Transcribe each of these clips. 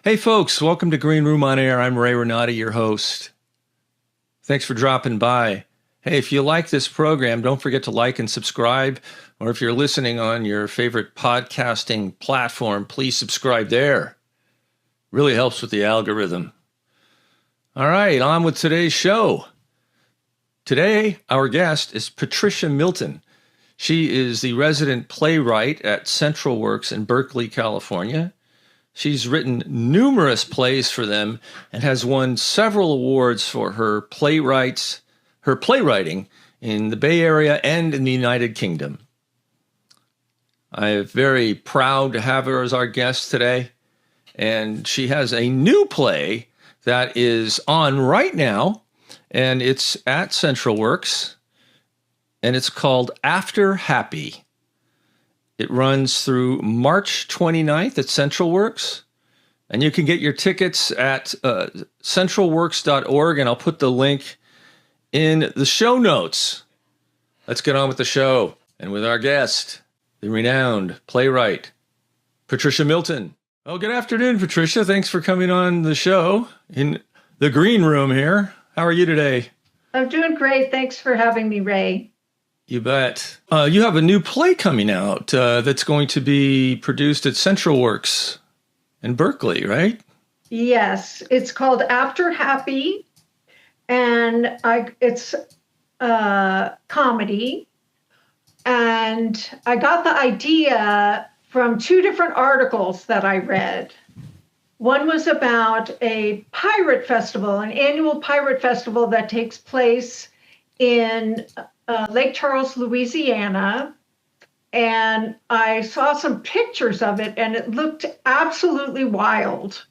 Hey folks, welcome to Green Room on Air. I'm Ray Renati, your host. Thanks for dropping by. Hey, if you like this program, don't forget to like and subscribe. Or if you're listening on your favorite podcasting platform, please subscribe there. Really helps with the algorithm. All right, on with today's show. Today, our guest is Patricia Milton. She is the resident playwright at Central Works in Berkeley, California. She's written numerous plays for them and has won several awards for her playwriting in the Bay Area and in the United Kingdom. I'm very proud to have her as our guest today. And she has a new play that is on right now, and it's at Central Works, and it's called After Happy. It runs through March 29th at Central Works, and you can get your tickets at centralworks.org, and I'll put the link in the show notes. Let's get on with the show, and with our guest, the renowned playwright, Patricia Milton. Oh, good afternoon, Patricia. Thanks for coming on the show in the green room here. How are you today? I'm doing great. Thanks for having me, Ray. You bet. You have a new play coming out that's going to be produced at Central Works in Berkeley, right? Yes, it's called After Happy, and it's comedy. And I got the idea from two different articles that I read. One was about a pirate festival, an annual pirate festival that takes place in Lake Charles, Louisiana, and I saw some pictures of it, and it looked absolutely wild.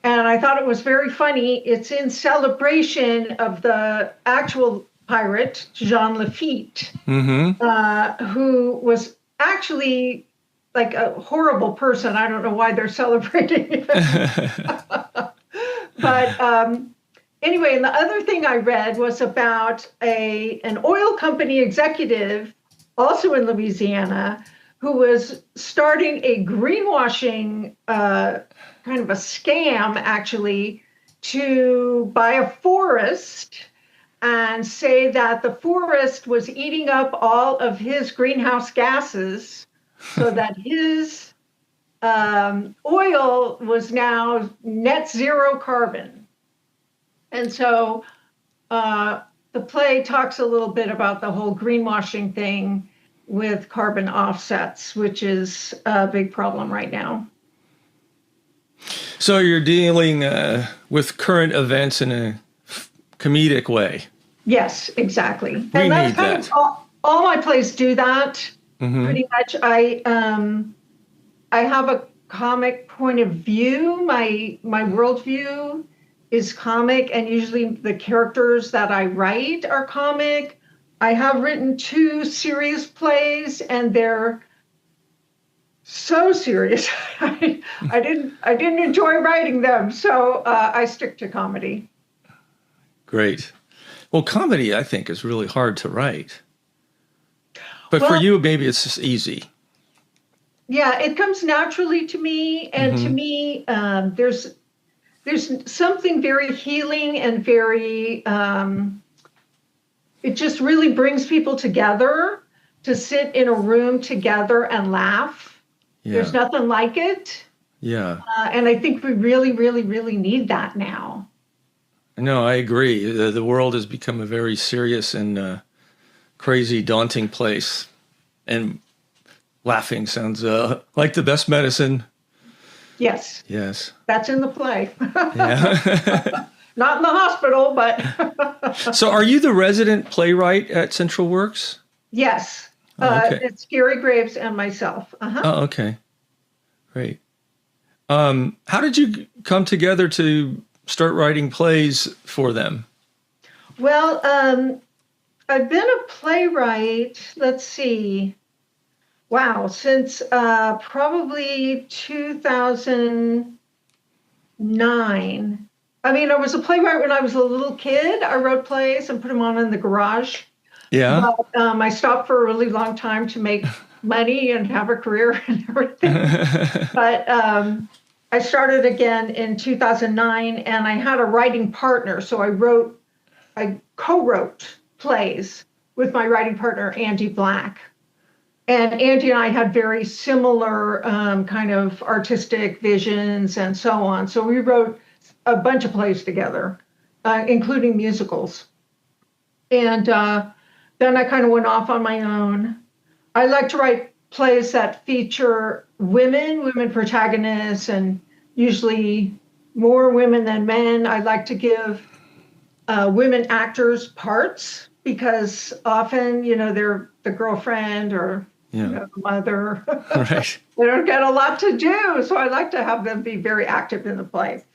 And I thought it was very funny. It's in celebration of the actual pirate, Jean Lafitte, who was actually like a horrible person. I don't know why they're celebrating it. But anyway, and the other thing I read was about an oil company executive, also in Louisiana, who was starting a greenwashing kind of a scam, actually, to buy a forest and say that the forest was eating up all of his greenhouse gases so that his oil was now net zero carbon. And so the play talks a little bit about the whole greenwashing thing with carbon offsets, which is a big problem right now. So you're dealing with current events in a comedic way. Yes, exactly. We and that's need kind that. of all my plays do that. Pretty much. I have a comic point of view. My worldview is comic, and usually the characters that I write are comic. I have written 2 serious plays, and they're so serious. I didn't enjoy writing them, so I stick to comedy. Great. Well, comedy, I think, is really hard to write. But for you, maybe it's just easy. Yeah, it comes naturally to me, and to me, there's something very healing and very, it just really brings people together to sit in a room together and laugh. Yeah. There's nothing like it. Yeah. And I think we really, really, really need that now. No, I agree. The world has become a very serious and crazy, daunting place. And laughing sounds like the best medicine. Yes. Yes. That's in the play. Yeah. Not in the hospital, but. So are you the resident playwright at Central Works? Yes. Okay. It's Gary Graves and myself. Oh, okay. Great. How did you come together to start writing plays for them? Well, I've been a playwright, let's see, since probably 2009. I mean, I was a playwright when I was a little kid. I wrote plays and put them on in the garage. Yeah. But I stopped for a really long time to make money and have a career and everything. But I started again in 2009, and I had a writing partner. So I co-wrote plays with my writing partner, Andy Black. And Andy and I had very similar kind of artistic visions and so on. So we wrote a bunch of plays together, including musicals. And then I kind of went off on my own. I like to write plays that feature women protagonists, and usually more women than men. I like to give women actors parts because often, they're the girlfriend or the mother. Right. They don't get a lot to do. So I like to have them be very active in the play.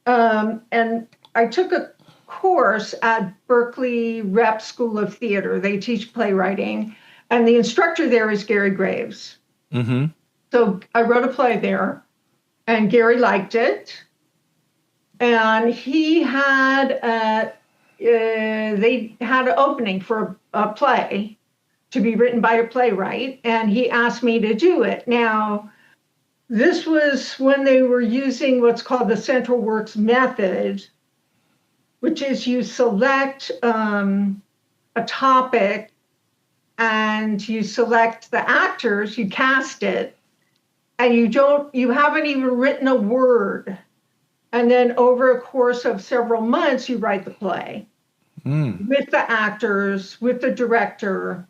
And I took a course at Berkeley Rep School of Theater. They teach playwriting. And the instructor there is Gary Graves. Mm-hmm. So I wrote a play there, and Gary liked it. And he had, they had an opening for a play to be written by a playwright, and he asked me to do it. Now, this was when they were using what's called the Central Works method, which is you select a topic and you select the actors, you cast it, and you haven't even written a word. And then over a course of several months, you write the play with the actors, with the director,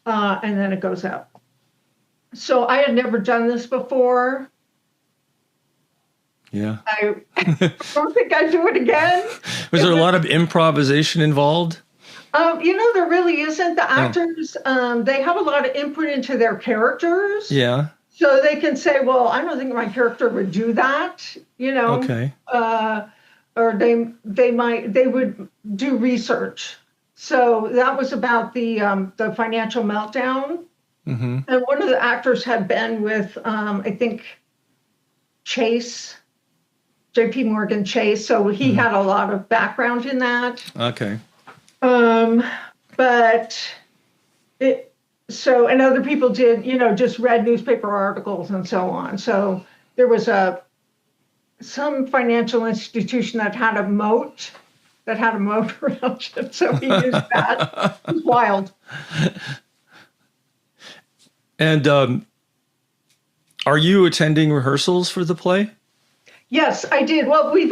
and then it goes up. So I had never done this before. Yeah. I don't think I'd do it again. Was there a lot of improvisation involved? There really isn't. The actors, they have a lot of input into their characters. Yeah. So they can say, well, I don't think my character would do that, Okay. Or they would do research. So that was about the financial meltdown. Mm-hmm. And one of the actors had been with, I think, Chase, JP Morgan Chase. So he had a lot of background in that. Okay. And other people did, just read newspaper articles and so on. So there was some financial institution that had a moat around it. So he used that. It was wild. And are you attending rehearsals for the play? Yes, I did. Well, we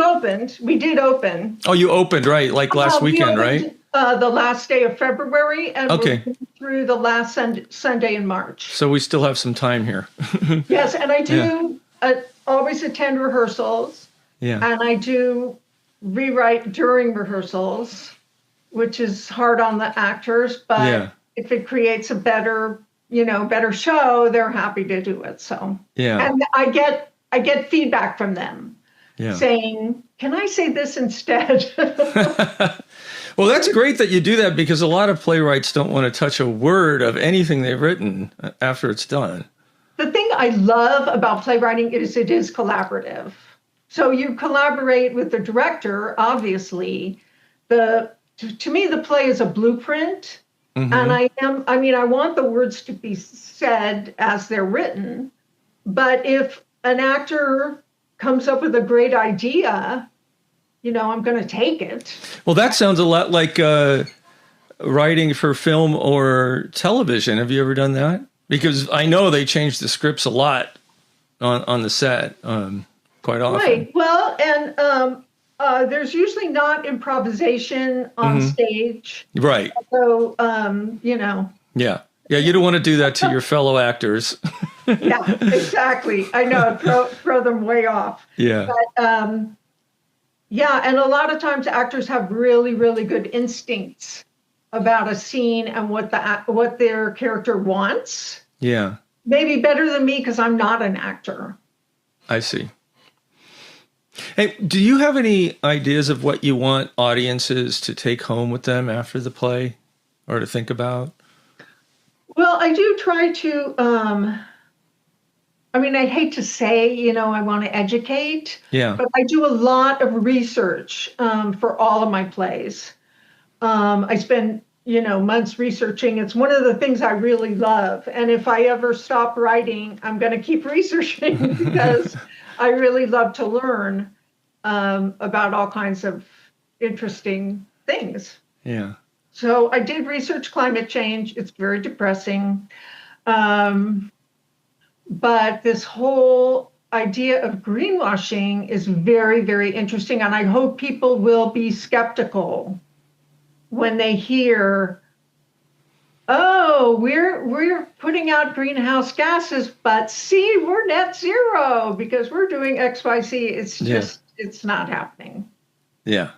did open. Oh, you opened, right? Like last weekend, right? The last day of February, and okay. We're through the last Sunday in March. So we still have some time here. Yes, and I do always attend rehearsals. Yeah. And I do rewrite during rehearsals, which is hard on the actors, but if it creates a better show, they're happy to do it. So and I get feedback from them saying, "Can I say this instead?" Well, that's great that you do that, because a lot of playwrights don't want to touch a word of anything they've written after it's done. The thing I love about playwriting is it is collaborative. So you collaborate with the director, obviously. To me, the play is a blueprint. Mm-hmm. And I want the words to be said as they're written. But if an actor comes up with a great idea, I'm going to take it. Well, that sounds a lot like writing for film or television. Have you ever done that? Because I know they change the scripts a lot on the set quite often. Right. Well, and there's usually not improvisation on stage. Right. So, Yeah. Yeah, you don't want to do that to your fellow actors. Yeah, exactly. I know, throw them way off. Yeah. But, and a lot of times actors have really, really good instincts about a scene and what their character wants. Yeah. Maybe better than me because I'm not an actor. I see. Hey, do you have any ideas of what you want audiences to take home with them after the play or to think about? Well, I do try to, I hate to say, I want to educate, but I do a lot of research for all of my plays. I spend, months researching. It's one of the things I really love. And if I ever stop writing, I'm going to keep researching because I really love to learn about all kinds of interesting things. Yeah. So I did research climate change. It's very depressing. But this whole idea of greenwashing is very, very interesting. And I hope people will be skeptical when they hear, oh, we're putting out greenhouse gases, but see, we're net zero because we're doing XYZ. It's just, it's not happening. Yeah.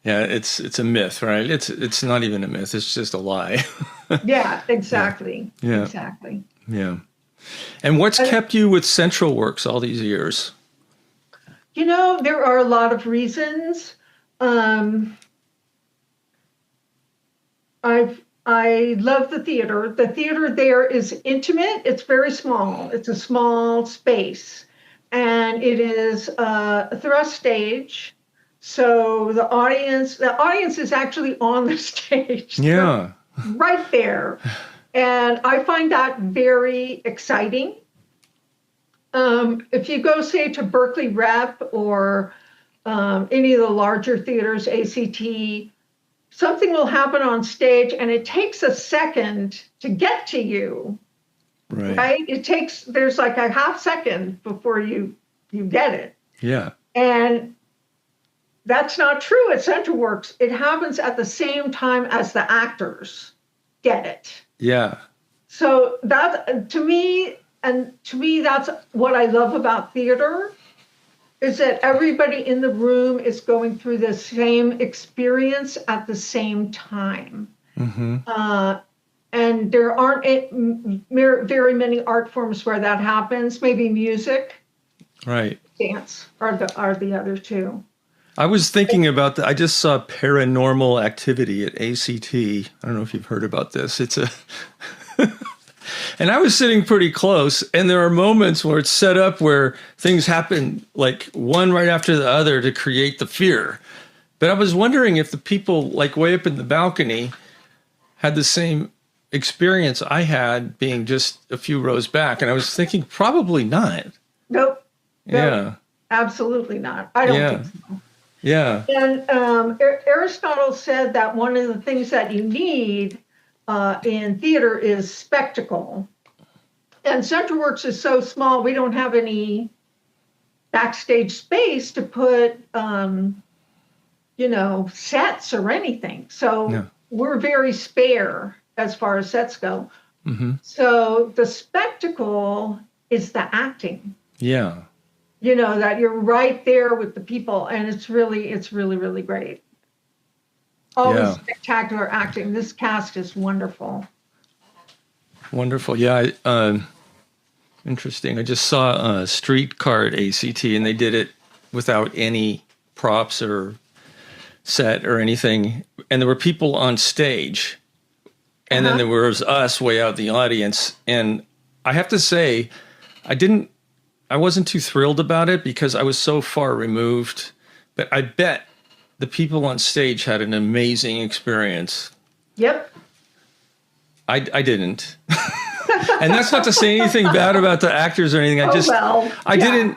Yeah, it's a myth, right? It's not even a myth. It's just a lie. Yeah, exactly. Yeah. Exactly. Yeah. And what's kept you with Central Works all these years? You know, there are a lot of reasons. I love the theater. The theater there is intimate. It's very small. It's a small space, and it is a thrust stage. So the audience is actually on the stage. Yeah. Right there. And I find that very exciting. If you go, say, to Berkeley Rep or any of the larger theaters, ACT, something will happen on stage and it takes a second to get to you. Right? There's like a half second before you get it. Yeah. And that's not true at Central Works. It happens at the same time as the actors get it. Yeah. So that, to me, that's what I love about theater, is that everybody in the room is going through the same experience at the same time. Mm-hmm. And there aren't very many art forms where that happens. Maybe music, right? Dance are the other two. I was thinking about that. I just saw Paranormal Activity at ACT. I don't know if you've heard about this. It's a... And I was sitting pretty close, and there are moments where it's set up where things happen like one right after the other to create the fear. But I was wondering if the people like way up in the balcony had the same experience I had being just a few rows back. And I was thinking probably not. Nope. Yeah. Absolutely not. I don't think so. Yeah. And Aristotle said that one of the things that you need in theater is spectacle. And Central Works is so small, we don't have any backstage space to put, sets or anything. So we're very spare as far as sets go. Mm-hmm. So the spectacle is the acting. Yeah. That you're right there with the people, and it's really, really great. Always spectacular acting. This cast is wonderful. Wonderful. Yeah. Interesting. I just saw a Streetcar at ACT, and they did it without any props or set or anything. And there were people on stage, and then there was us way out in the audience. And I have to say, I wasn't too thrilled about it because I was so far removed, but I bet the people on stage had an amazing experience. Yep. I didn't. And that's not to say anything bad about the actors or anything.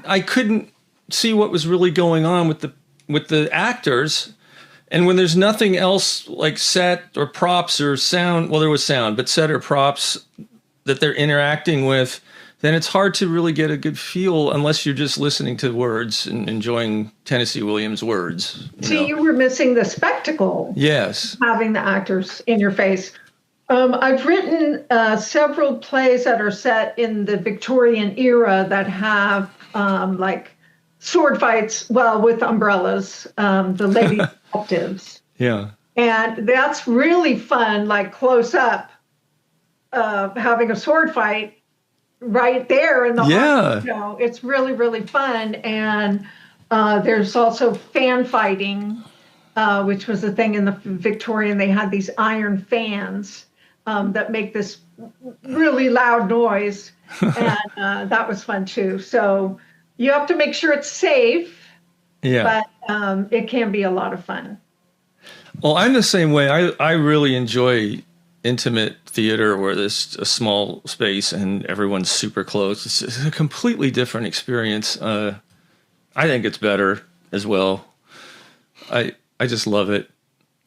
I couldn't see what was really going on with the actors. And when there's nothing else like set or props or sound, well, there was sound, but set or props that they're interacting with, then it's hard to really get a good feel unless you're just listening to words and enjoying Tennessee Williams' words. You were missing the spectacle. Yes. Having the actors in your face. I've written several plays that are set in the Victorian era that have like sword fights, with umbrellas, the lady detectives. Yeah. And that's really fun, like close up, having a sword fight right there in the heart. It's really, really fun. And there's also fan fighting, which was a thing in the Victorian. They had these iron fans that make this really loud noise. And that was fun too. So you have to make sure it's safe, but it can be a lot of fun. Well, I'm the same way. I really enjoy intimate theater where there's a small space and everyone's super close. It's a completely different experience. I think it's better as well. I just love it.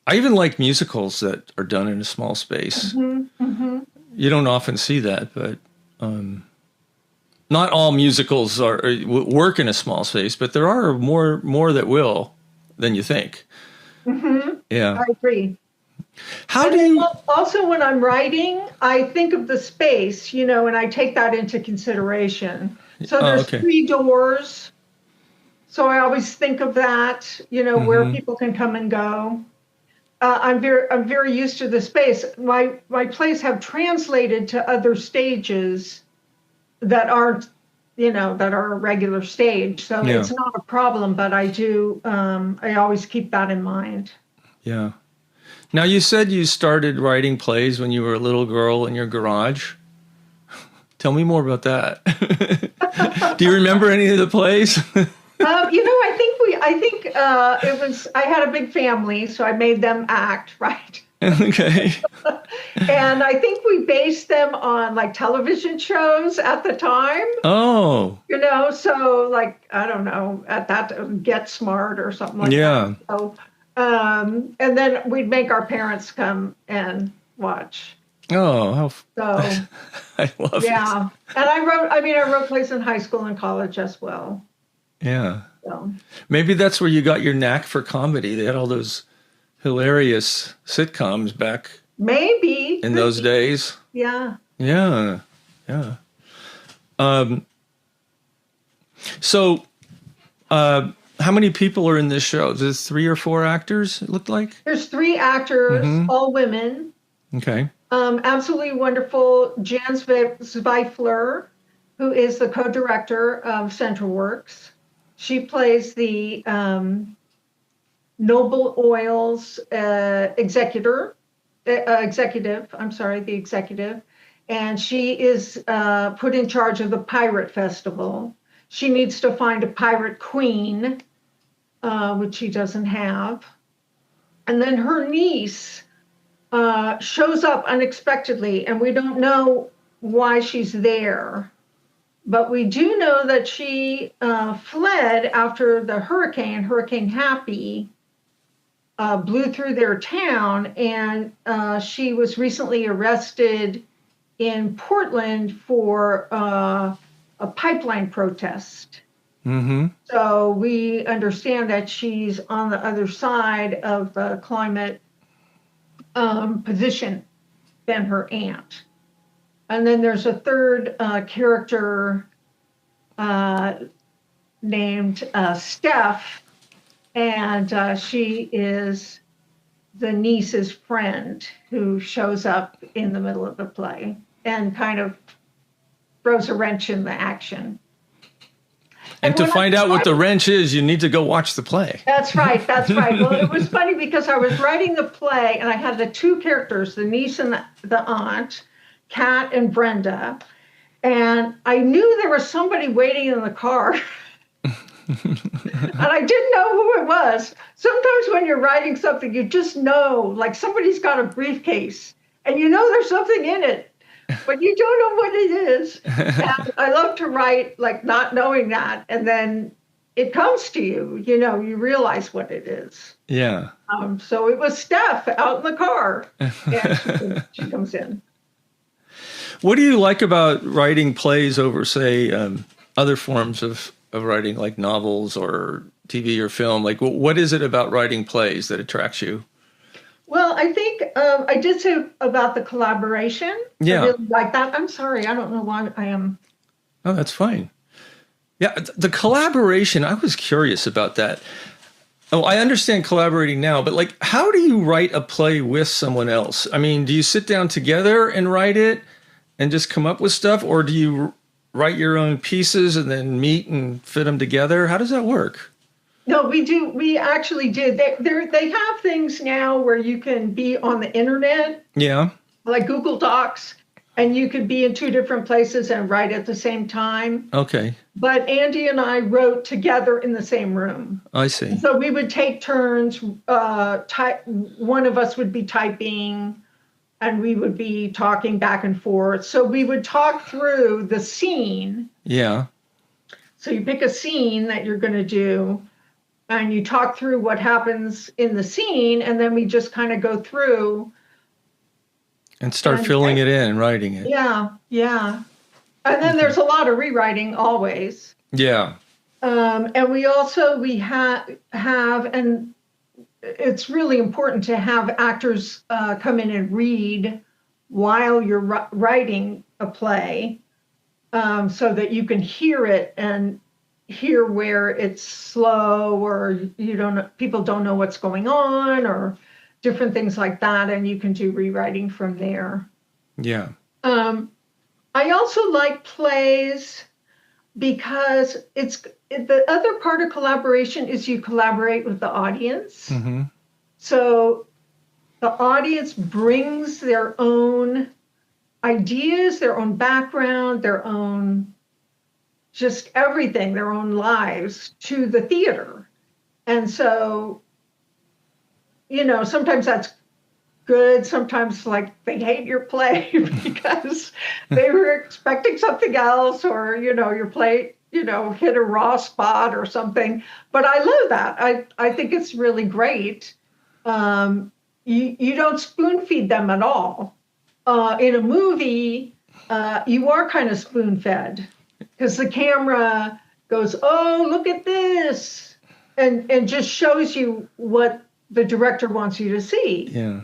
I even like musicals that are done in a small space. Mm-hmm, mm-hmm. You don't often see that, but not all musicals work in a small space, but there are more that will than you think. Mm-hmm. Yeah, I agree. How do you also, when I'm writing, I think of the space, and I take that into consideration. So there's 3 doors. So I always think of that, where people can come and go. I'm very used to the space. My plays have translated to other stages that aren't, that are a regular stage. So it's not a problem, but I always keep that in mind. Yeah. Now, you said you started writing plays when you were a little girl in your garage. Tell me more about that. Do you remember any of the plays? I think it was, I had a big family, so I made them act, right? Okay. And I think we based them on like television shows at the time. Oh. So like, I don't know, at that, Get Smart or something like that. So, and then we'd make our parents come and watch. Oh, so I love it. Yeah. And I wrote plays in high school and college as well. Yeah. So. Maybe that's where you got your knack for comedy. They had all those hilarious sitcoms back maybe in those days. Yeah. Yeah. Yeah. So how many people are in this show? Is it 3 or 4 actors, it looked like? There's 3 actors, all women. Okay. Absolutely wonderful. Jan Zweifler, who is the co-director of Central Works. She plays the Noble Oil's executive, and she is put in charge of the Pirate Festival. She needs to find a pirate queen, which she doesn't have. And then her niece shows up unexpectedly, and we don't know why she's there. But we do know that she fled after the Hurricane Happy, blew through their town, and she was recently arrested in Portland for a pipeline protest. Mm-hmm. So we understand that she's on the other side of the climate position than her aunt. And then there's a third character named Steph, and she is the niece's friend who shows up in the middle of the play and kind of throws a wrench in the action. And to find out what the wrench is, you need to go watch the play. That's right. Well, it was funny because I was writing the play and I had the 2 characters, the niece and the aunt, Kat and Brenda, and I knew there was somebody waiting in the car. And I didn't know who it was. Sometimes when you're writing something, you just know, like somebody's got a briefcase and there's something in it, but you don't know what it is. And I love to write like not knowing that, and then it comes to you, you realize what it is. Yeah. So it was Steph out in the car, and she comes in. What do you like about writing plays over, say, other forms of writing, like novels or TV or film? Like, what is it about writing plays that attracts you? Well, I think I did say about the collaboration. Yeah. I really like that. I'm sorry. I don't know why I am. Oh, that's fine. Yeah, the collaboration, I was curious about that. Oh, I understand collaborating now, but like, how do you write a play with someone else? I mean, do you sit down together and write it and just come up with stuff, or do you write your own pieces and then meet and fit them together? How does that work? No, we do. We actually did. They have things now where you can be on the internet. Yeah. Like Google Docs, and you could be in 2 different places and write at the same time. Okay. But Andy and I wrote together in the same room. I see. So we would take turns. One of us would be typing, and we would be talking back and forth. So we would talk through the scene. Yeah. So you pick a scene that you're going to do, and you talk through what happens in the scene, and then we just kind of go through and start filling it in and writing it. Yeah, yeah. And then there's a lot of rewriting always. Yeah. And we have, and it's really important to have actors come in and read while you're writing a play, so that you can hear it and hear where it's slow, or people don't know what's going on, or different things like that, and you can do rewriting from there. Yeah. I also like plays because the other part of collaboration is you collaborate with the audience. Mm-hmm. So the audience brings their own ideas, their own background, their own just everything, their own lives to the theater. And so, sometimes that's good. Sometimes like they hate your play because they were expecting something else, or, your play, hit a raw spot or something. But I love that. I think it's really great. You don't spoon feed them at all. In a movie, you are kind of spoon fed because the camera goes, oh, look at this, and just shows you what the director wants you to see. Yeah.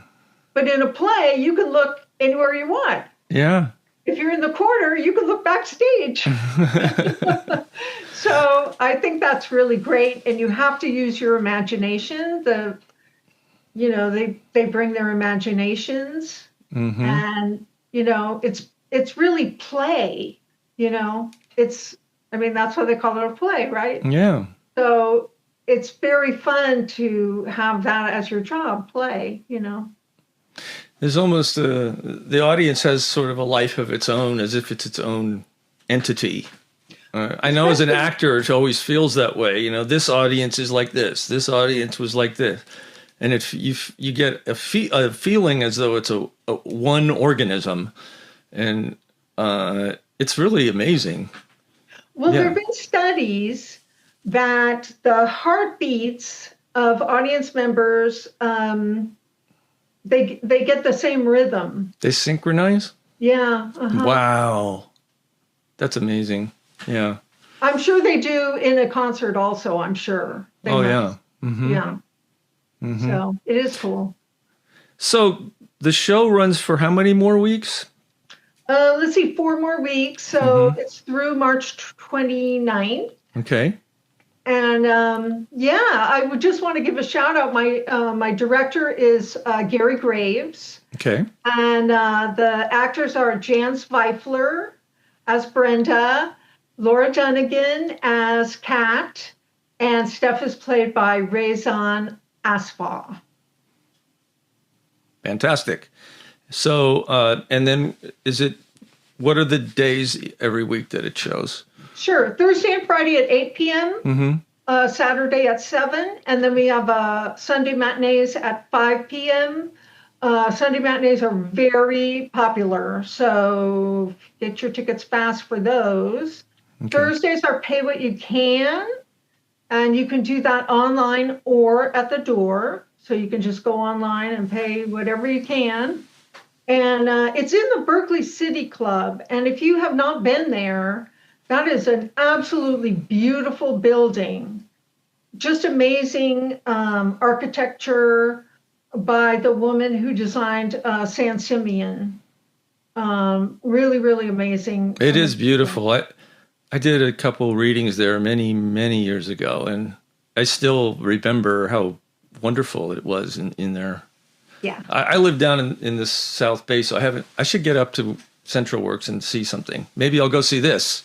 But in a play, you can look anywhere you want. Yeah. If you're in the corner, you can look backstage. So I think that's really great. And you have to use your imagination. They bring their imaginations. Mm-hmm. And, it's really play, that's why they call it a play, right? Yeah. So it's very fun to have that as your job, play, There's almost the audience has sort of a life of its own, as if it's its own entity. I know as an actor, it always feels that way. This audience is like this. This audience was like this. And if you get a feeling as though it's a one organism, and it's really amazing. Well, there have been studies that the heartbeats of audience members, they get the same rhythm. They synchronize? Yeah. Uh-huh. Wow. That's amazing. Yeah. I'm sure they do in a concert also, I'm sure. Yeah. Mm-hmm. Yeah. Mm-hmm. So it is cool. So the show runs for how many more weeks? Let's see, 4 more weeks. So it's through March 29th. Okay. And I would just want to give a shout out. My director is Gary Graves. Okay. And the actors are Jan Zweifler as Brenda, Laura Dunnigan as Kat, and Steph is played by Rezan Asfa. Fantastic. So, and then what are the days every week that it shows? Sure. Thursday and Friday at 8 p.m., mm-hmm. Saturday at 7, and then we have Sunday matinees at 5 p.m. Sunday matinees are very popular, so get your tickets fast for those. Okay. Thursdays are pay what you can, and you can do that online or at the door. So you can just go online and pay whatever you can. And it's in the Berkeley City Club. And if you have not been there, that is an absolutely beautiful building. Just amazing architecture by the woman who designed San Simeon. Really, really amazing. It is beautiful. I did a couple readings there many, many years ago, and I still remember how wonderful it was in there. Yeah. I live down in the South Bay, so I should get up to Central Works and see something. Maybe I'll go see this.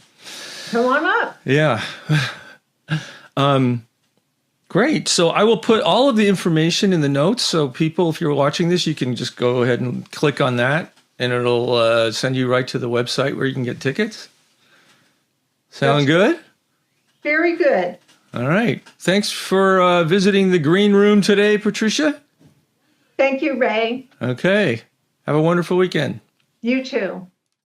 Come on up. Yeah. Great. So I will put all of the information in the notes. So people, if you're watching this, you can just go ahead and click on that, and it'll send you right to the website where you can get tickets. Sound good? Very good. All right. Thanks for visiting the green room today, Patricia. Thank you, Ray. Okay. Have a wonderful weekend. You too.